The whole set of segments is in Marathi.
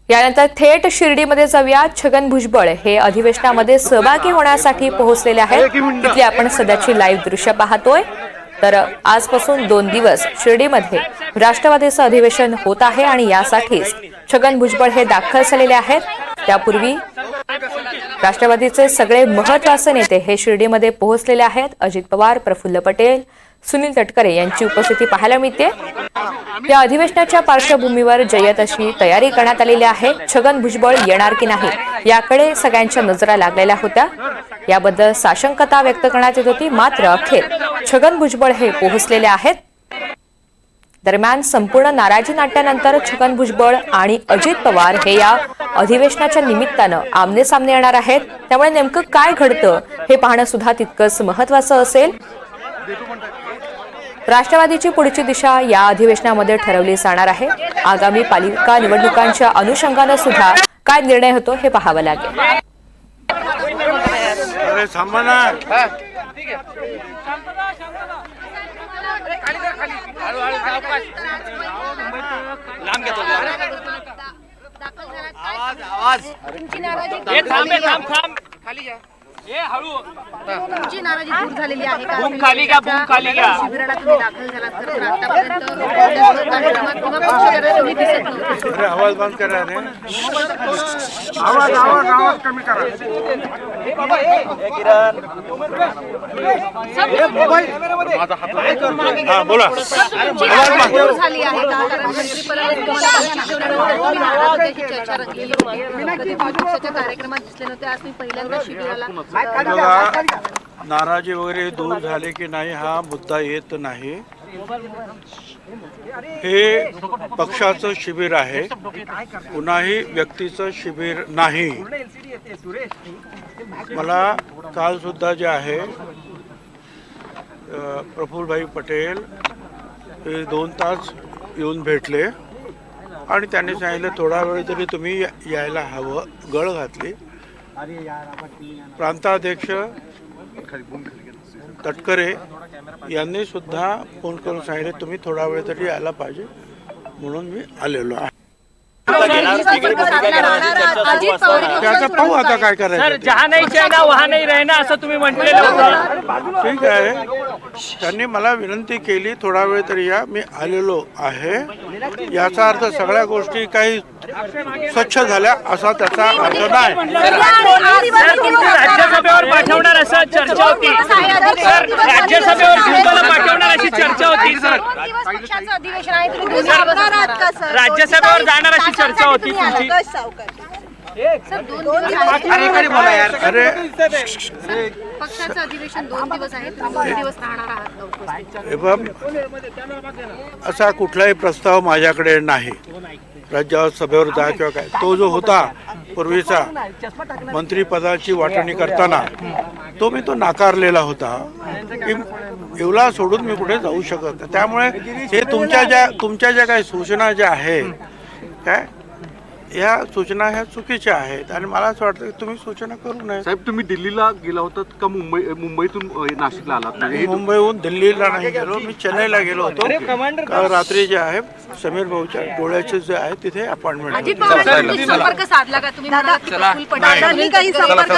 यानंतर थेट शिर्डीमध्ये जाऊया। छगन भुजबळ हे अधिवेशनामध्ये सहभागी होण्यासाठी पोहोचलेले आहेत। तिथली आपण सध्याची लाईव्ह दृश्य पाहतोय। तर आजपासून 2 दिवस शिर्डीमध्ये राष्ट्रवादीचं अधिवेशन होत आहे आणि यासाठीच छगन भुजबळ हे दाखल झालेले आहेत। त्यापूर्वी राष्ट्रवादीचे सगळे महत्त्वाचे नेते हे शिर्डीमध्ये पोहोचलेले आहेत। अजित पवार, प्रफुल्ल पटेल, सुनील तटकरे यांची उपस्थिती पाहायला मिळते। या अधिवेशनाच्या पार्श्वभूमीवर जय्यत अशी तयारी करण्यात आलेली आहे। छगन भुजबळ येणार की नाही याकडे सगळ्यांच्या नजरा लागलेल्या होत्या। याबद्दल साशंकता व्यक्त करण्यात येत होती, मात्र अखेर छगन भुजबळ हे पोहोचलेले आहेत। दरम्यान संपूर्ण नाराजी नाट्यानंतर छगन भुजबळ आणि अजित पवार हे या अधिवेशनाच्या निमित्तानं आमने सामने येणार आहेत। त्यामुळे नेमकं काय घडतं हे पाहणं सुद्धा तितकंच महत्त्वाचं असेल। राष्ट्रवादीची पुढची दिशा या अधिवेशनामध्ये ठरवली जाणार आहे। आगामी पालिका निवडणुकांच्या अनुषंगाने सुद्धा काय निर्णय होतो हे पाहावं लागेल। तुमची नाराजी दूर झालेली आहे का? बूम खाली घ्या, बूम खाली घ्या। शिबिराला तुम्ही दाखल झालात तर आतापर्यंत कार्यक्रमात किंवा पक्षाकडे तुम्ही दिसत नव्हते। अरे आवाज बंद करा रे। आवाज कमी करा। हां बोला। तुमची नाराजी दूर झाली आहे का? कारण मंत्रिपदावरून तुम्ही नाराजीची चर्चा रंगलेली होती। कधी पक्षाच्या कार्यक्रमात दिसले नव्हते, आज तुम्ही पहिल्यांदा शिबिराला नाराजी वगैरे दूर झाले की नाही हा मुद्दा येत नाही। हे पक्षाचं शिबिर आहे, कुणाही व्यक्तीचं शिबिर नाही। मला काल सुद्धा जे आहे प्रफुल्लभाई पटेल हे 2 तास येऊन भेटले आणि त्यांनी सांगितलं थोडा वेळ तरी तुम्ही यायला हवं, गळ घातली। प्रांताध्यक्ष तटकरे यांनी सुद्धा फोन करून सांगितले तुम्ही थोडा वेळ तरी यायला पाहिजे, म्हणून मी आलेलो आहे। त्याचा पाहू आता काय करायचं। जहा नाही चाहना वहा नाही रहना असं तुम्ही म्हटलेलं होतं। ठीक आहे, त्यांनी मला विनंती केली थोडा वेळ तरी या, मी आलेलो आहे। याचा अर्थ सगळ्या गोष्टी काही स्वच्छ झाल्या असा त्याचा अर्थ नाही। राज्यसभेवर पाठवणार असं चर्चा होती सर, राज्यसभेवर भुजबळ पाठवणार अशी चर्चा होती सर। राज्यसभेवर जाणार अशी चर्चा होती तुमची। अरे पक्षाचं अधिवेशन 2 दिवस आहे, तुम्ही 2 दिवस राहणार आहात। असा कुठलाही प्रस्ताव माझ्याकडे नाही राज्यसभेवर जा किंवा काय। तो जो होता पूर्वीचा मंत्रिपदाची वाटणी करताना तो मी नाकारलेला होता की एवढा सोडून मी कुठे जाऊ शकत नाही। त्यामुळे हे तुमच्या ज्या काही सूचना ज्या आहेत काय या सूचना ह्या चुकीच्या आहेत आणि मला असं वाटतं की तुम्ही सूचना करू नये। साहेब तुम्ही दिल्लीला गेला होतात का मुंबईतून नाशिकला आलात? मुंबईहून दिल्लीला नाही गेलो, मी चेन्नईला गेलो होतो। काल रात्री जे आहे समीर भाऊच्या डोळ्याचे जे आहे तिथे अपॉइंटमेंट। अजित पवारांशी संपर्क साधला का तुम्ही? प्रफुल्ल पटेलांनी काही संपर्क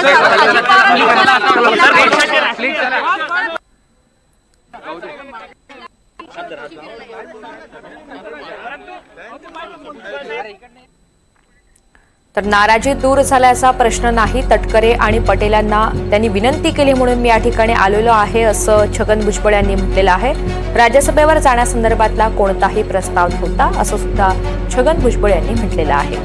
तर नाराजी दूर झाल्याचा प्रश्न नाही। तटकरे आणि पटेलांना त्यांनी विनंती केली म्हणून मी या ठिकाणी आलेलो आहे असं छगन भुजबळ यांनी म्हटलेलं आहे। राज्यसभेवर जाण्यासंदर्भातला कोणताही प्रस्ताव नव्हता असं सुद्धा छगन भुजबळ यांनी म्हटलेलं आहे।